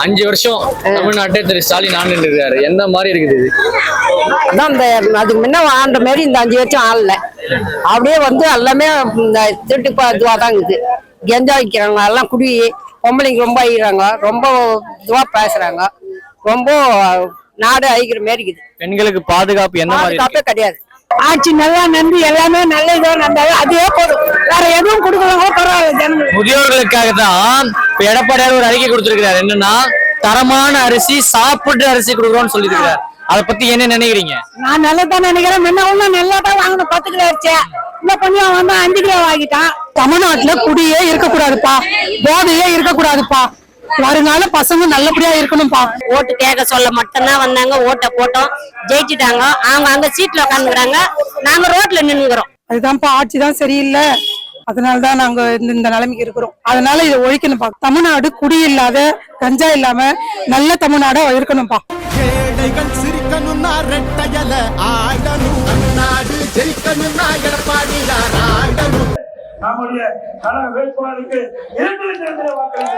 5 வருஷம் தமிழ்நாட்டை திரு ஸ்டாலின் ஆண்டு இருக்காரு. எந்த மாதிரி இருக்குது இது? அதான் இந்த அதுக்கு முன்ன ஆண்ட மாதிரி இந்த 5 வருஷம் ஆளல. அப்படியே வந்து எல்லாமே இந்த திருட்டு இதுவா தான் இருக்குது. கெஞ்சா வைக்கிறாங்க, எல்லாம் குடி பொம்பளைங்க ரொம்ப அழிகிறாங்க, ரொம்ப இதுவா பேசுறாங்க, ரொம்ப நாடு அழிக்கிற மாதிரி இருக்குது. பெண்களுக்கு பாதுகாப்பு என்ன மாதிரி பாதுகாப்பே கிடையாது. ஆட்சி நல்லா நம்பி எல்லாமே நல்ல இதோ நம்பாங்க, அதுவே போதும், வேற எதுவும் கொடுக்கலவோ பரவாயில்ல. ஜனங்களுக்கு முதியோர்களுக்காக தான் இப்ப எடப்பாடியார் ஒரு அறிக்கை கொடுத்திருக்கிறார். என்னன்னா தரமான அரிசி சாப்பிட்டு அரிசி கொடுக்குறோம்னு சொல்லியிருக்கிறார். அதை பத்தி என்ன நினைக்கிறீங்க? நான் நல்லதான் நினைக்கிறேன். முன்ன ஒண்ணு நல்லா தான் வாங்கணும், 10 கிலோ அரிசி இன்னும் கொஞ்சம் வந்து 5 கிலோ வாங்கிட்டான். தமிழ்நாட்டுல குடியே இருக்கக்கூடாதுப்பா, போதையே இருக்கக்கூடாதுப்பா. வருங்கால பசங்க நல்லபடியா இருக்கணும்பா. ஓட்டு கேட்க சொல்ல மட்டும்தான் வந்தாங்க, ஓட்டை போட்டோம், ஜெயிச்சுட்டாங்க. அவங்க அங்க சீட்ல உட்காந்துக்கிறாங்க, நாங்க ரோட்ல நின்னுக்கிறோம். அதுதான்ப்பா, ஆட்சி தான் சரியில்லை, அதனாலதான் நாங்க இந்த நிலைமைக்கு இருக்கிறோம். அதனால இதை ஒழிக்கணும்பா. தமிழ்நாடு குடி இல்லாத கஞ்சா இல்லாம நல்ல தமிழ்நாடா இருக்கணும்பா. ஏழைகள் சிரிக்கணும்னா ரெட்டையல ஆடணும், தமிழ்நாடு ஜெயிக்கணும்னா எடப்பாடியார் ஆடணும். நம்முடைய வேட்பாளருக்கு 2 வாக்களிக்க